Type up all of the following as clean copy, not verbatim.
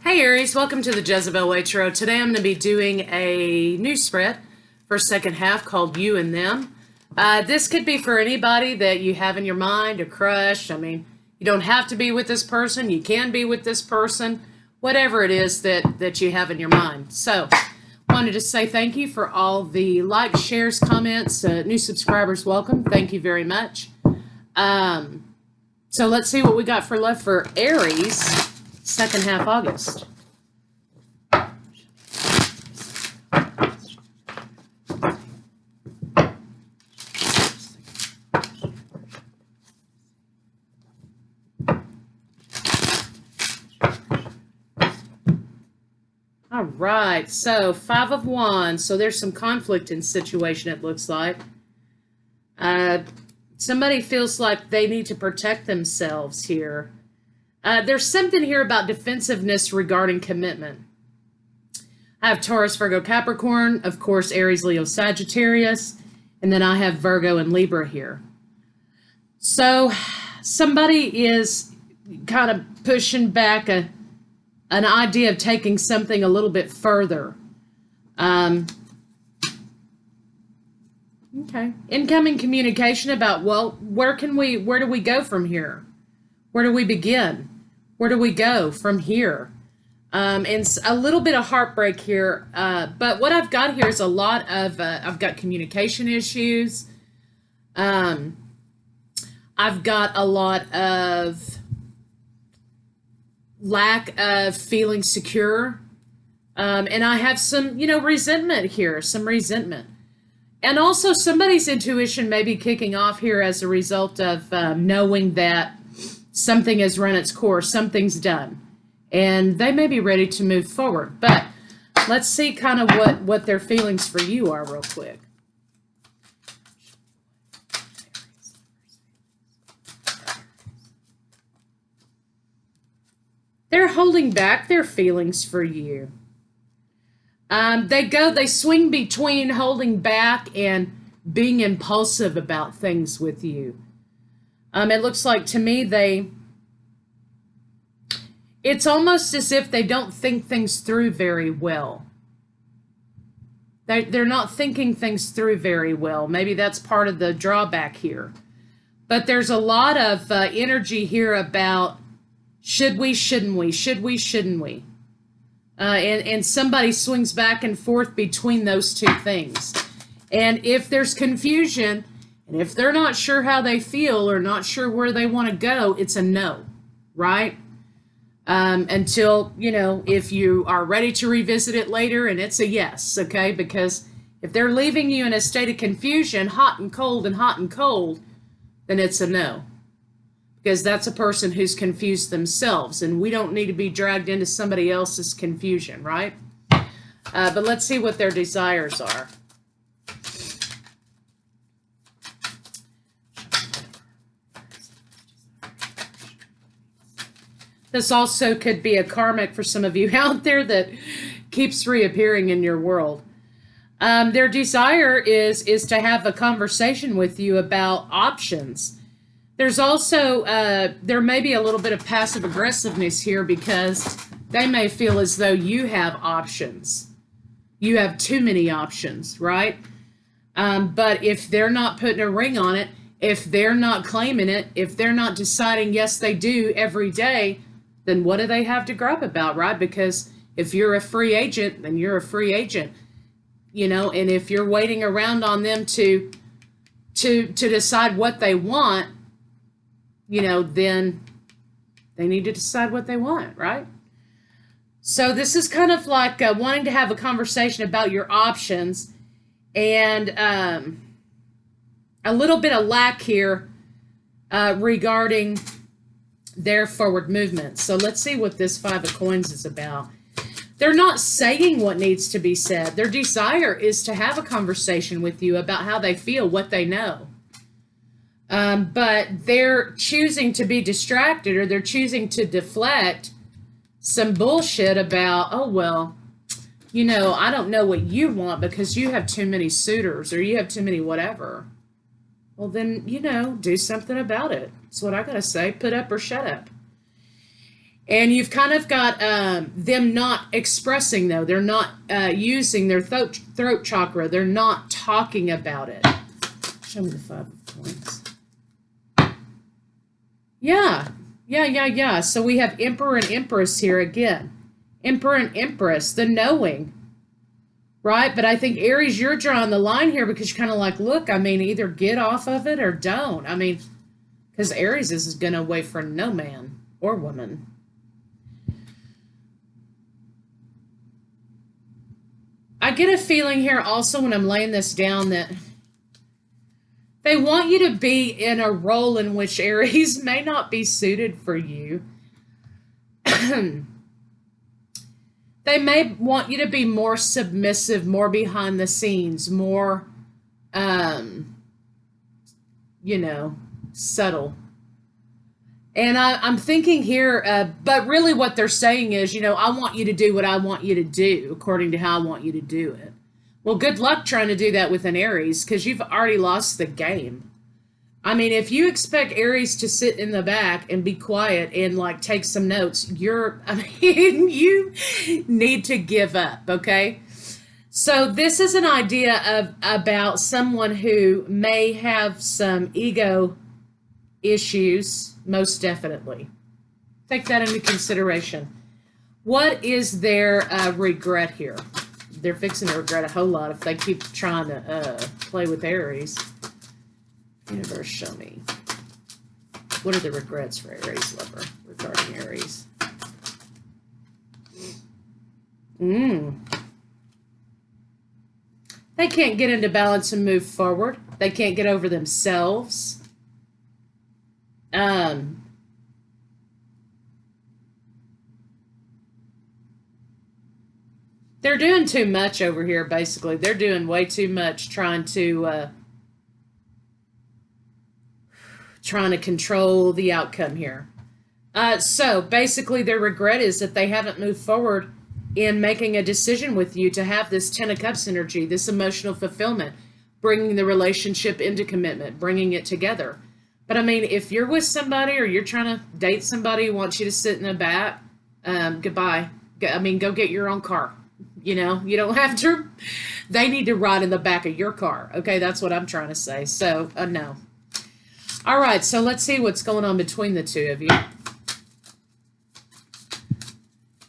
Hey Aries, welcome to the Jezebel Way Tarot. Today I'm going to be doing a new spread for second half called You and Them. This could be for anybody that you have in your mind, a crush. I mean, you don't have to be with this person. You can be with this person, whatever it is that you have in your mind. So, wanted to say thank you for all the likes, shares, comments, new subscribers. Welcome. Thank you very much. So let's see what we got for left for Aries. Second half August. All right, so Five of Wands. So there's some conflict in situation, it looks like. Somebody feels like they need to protect themselves here. There's something here about defensiveness regarding commitment. I have Taurus, Virgo, Capricorn, of course, Aries, Leo, Sagittarius, and then I have Virgo and Libra here. So somebody is kind of pushing back an idea of taking something a little bit further. Okay. Incoming communication about, well, where do we go from here? Where do we begin? Where do we go from here? And a little bit of heartbreak here. But what I've got here is a lot of, I've got communication issues. I've got a lot of lack of feeling secure. And I have some, resentment here, some resentment. And also somebody's intuition may be kicking off here as a result of knowing that something has run its course, something's done, and they may be ready to move forward. But let's see kind of what their feelings for you are real quick. They're holding back their feelings for you. They swing between holding back and being impulsive about things with you. It looks like to me it's almost as if they don't think things through very well. They're not thinking things through very well. Maybe that's part of the drawback here. But there's a lot of energy here about should we, shouldn't we, should we, shouldn't we. And somebody swings back and forth between those two things. And if there's confusion, and if they're not sure how they feel or not sure where they want to go, it's a no, right? Until, if you are ready to revisit it later, and it's a yes, okay? Because if they're leaving you in a state of confusion, hot and cold, then it's a no. Because that's a person who's confused themselves, and we don't need to be dragged into somebody else's confusion, right? But let's see what their desires are. This also could be a karmic for some of you out there that keeps reappearing in your world. Their desire is to have a conversation with you about options. There's also, there may be a little bit of passive aggressiveness here because they may feel as though you have options. You have too many options, right? But if they're not putting a ring on it, if they're not claiming it, if they're not deciding yes they do every day, then what do they have to gripe about, right? Because if you're a free agent, then you're a free agent, and if you're waiting around on them to decide what they want, then they need to decide what they want, right? So this is kind of like wanting to have a conversation about your options and a little bit of lack here regarding their forward movement. So let's see what this Five of Coins is about. They're not saying what needs to be said. Their desire is to have a conversation with you about how they feel, what they know. But they're choosing to be distracted, or they're choosing to deflect some bullshit about, oh, well, I don't know what you want because you have too many suitors or you have too many whatever. Well, then, do something about it. That's what I got to say. Put up or shut up. And you've kind of got them not expressing, though. They're not using their throat chakra. They're not talking about it. Show me the 5 of coins. Yeah. So we have Emperor and Empress here again. Emperor and Empress, the knowing. Right? But I think, Aries, you're drawing the line here because you're kind of like, look, I mean, either get off of it or don't. I mean, because Aries is going to wait for no man or woman. I get a feeling here also when I'm laying this down that they want you to be in a role in which Aries may not be suited for you. They may want you to be more submissive, more behind the scenes, more, subtle. And I'm thinking here, but really what they're saying is, I want you to do what I want you to do according to how I want you to do it. Well, good luck trying to do that with an Aries because you've already lost the game. I mean, if you expect Aries to sit in the back and be quiet and like take some notes, you need to give up, okay? So this is an idea about someone who may have some ego issues, most definitely. Take that into consideration. What is their regret here? They're fixing to regret a whole lot if they keep trying to play with Aries. Universe, show me. What are the regrets for Aries lover regarding Aries? They can't get into balance and move forward. They can't get over themselves. They're doing too much over here, basically. They're doing way too much trying to control the outcome here. So basically their regret is that they haven't moved forward in making a decision with you to have this 10 of Cups energy, this emotional fulfillment, bringing the relationship into commitment, bringing it together. But I mean, if you're with somebody or you're trying to date somebody who wants you to sit in the back, goodbye. Go get your own car. You don't have to. They need to ride in the back of your car. Okay, that's what I'm trying to say. So, no. All right, so let's see what's going on between the two of you.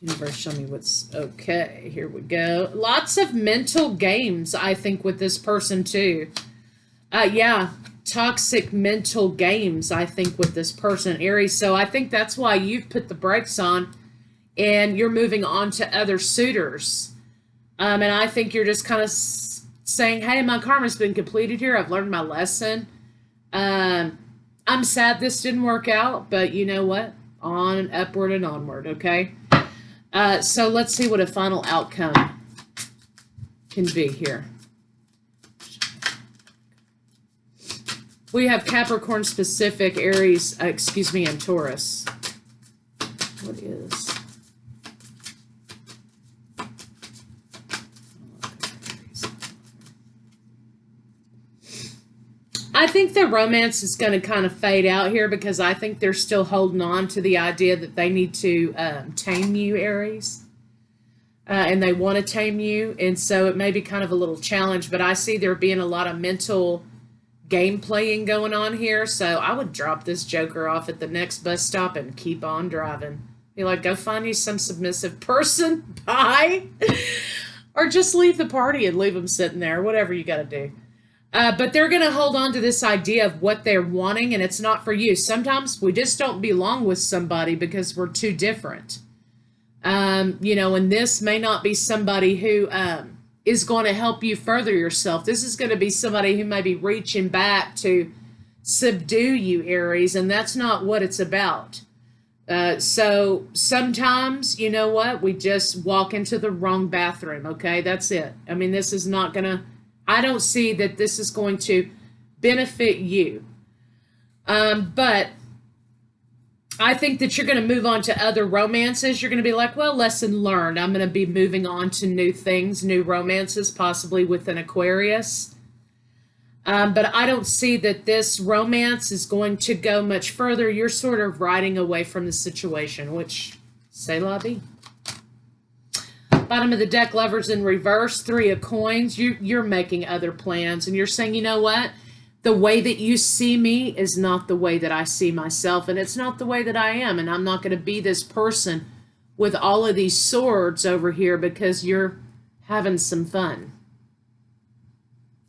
Universe, show me what's okay. Here we go. Lots of mental games, I think, with this person, too. Toxic mental games, I think, with this person, Aries. So I think that's why you've put the brakes on and you're moving on to other suitors. And I think you're just kind of saying, hey, my karma's been completed here. I've learned my lesson. I'm sad this didn't work out, but you know what? On and upward and onward, okay? So let's see what a final outcome can be here. We have Capricorn specific, Aries, and Taurus. What is... I think the romance is going to kind of fade out here because I think they're still holding on to the idea that they need to tame you, Aries. And they want to tame you. And so it may be kind of a little challenge, but I see there being a lot of mental game playing going on here. So I would drop this joker off at the next bus stop and keep on driving. Be like, go find you some submissive person. Bye. Or just leave the party and leave them sitting there. Whatever you got to do. But they're going to hold on to this idea of what they're wanting, and it's not for you. Sometimes we just don't belong with somebody because we're too different. And this may not be somebody who is going to help you further yourself. This is going to be somebody who may be reaching back to subdue you, Aries, and that's not what it's about. So sometimes, you know what? We just walk into the wrong bathroom, okay? That's it. I mean, this is not going to... I don't see that this is going to benefit you. But I think that you're going to move on to other romances. You're going to be like, well, lesson learned. I'm going to be moving on to new things, new romances, possibly with an Aquarius. But I don't see that this romance is going to go much further. You're sort of riding away from the situation, which C'est la vie. Bottom of the deck, Lovers in reverse, 3 of coins. You're making other plans, and you're saying, you know what? The way that you see me is not the way that I see myself, and it's not the way that I am, and I'm not going to be this person with all of these swords over here because you're having some fun.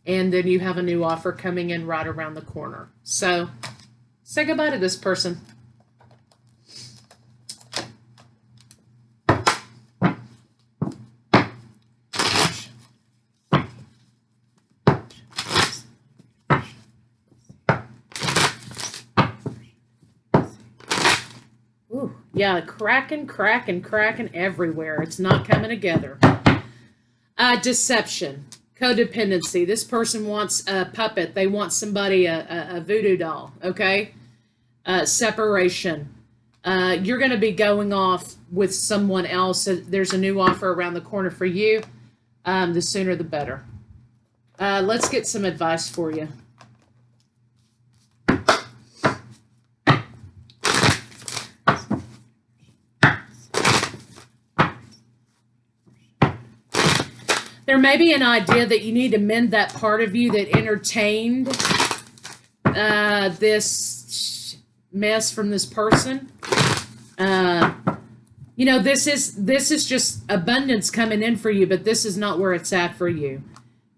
And then you have a new offer coming in right around the corner. So say goodbye to this person. Ooh, yeah, cracking everywhere. It's not coming together. Deception. Codependency. This person wants a puppet. They want somebody, a voodoo doll, okay? Separation. You're going to be going off with someone else. There's a new offer around the corner for you. The sooner the better. Let's get some advice for you. There may be an idea that you need to mend that part of you that entertained this mess from this person. You know, this is just abundance coming in for you, but this is not where it's at for you.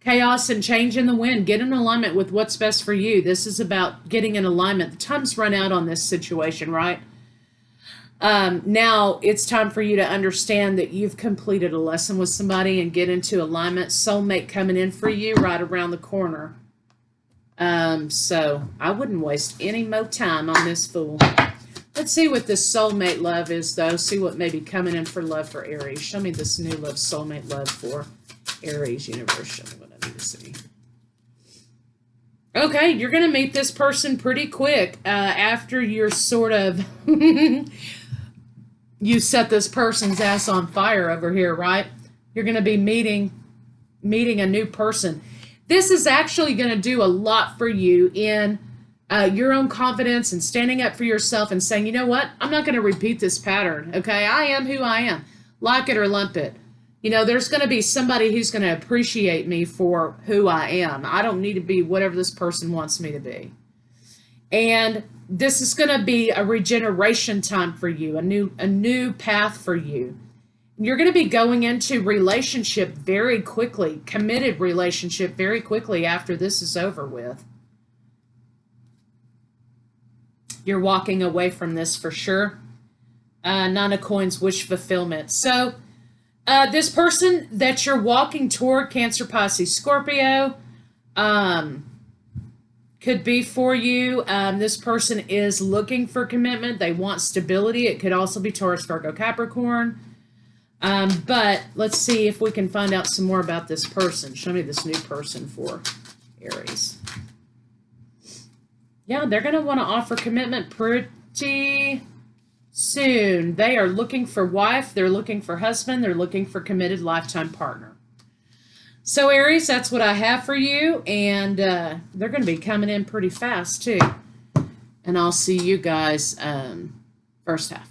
Chaos and change in the wind. Get in alignment with what's best for you. This is about getting in alignment. The time's run out on this situation, right? Now it's time for you to understand that you've completed a lesson with somebody and get into alignment. Soulmate coming in for you right around the corner. So I wouldn't waste any more time on this fool. Let's see what this soulmate love is, though. See what may be coming in for love for Aries. Show me this new love, soulmate love for Aries. Universe, show me what I need to see. Okay, you're going to meet this person pretty quick after you're sort of... you set this person's ass on fire over here, right? You're going to be meeting a new person. This is actually going to do a lot for you in your own confidence and standing up for yourself and saying, you know what? I'm not going to repeat this pattern, okay? I am who I am. Like it or lump it. You know, there's going to be somebody who's going to appreciate me for who I am. I don't need to be whatever this person wants me to be. And this is going to be a regeneration time for you, a new path for you. You're going to be going into relationship very quickly, committed relationship very quickly after this is over with. You're walking away from this for sure. Nine of Coins, wish fulfillment. So this person that you're walking toward, Cancer, Pisces, Scorpio, could be for you. This person is looking for commitment. They want stability. It could also be Taurus, Virgo, Capricorn. But let's see if we can find out some more about this person. Show me this new person for Aries. Yeah, they're going to want to offer commitment pretty soon. They are looking for wife. They're looking for husband. They're looking for committed lifetime partner. So, Aries, that's what I have for you, and they're going to be coming in pretty fast, too. And I'll see you guys first half.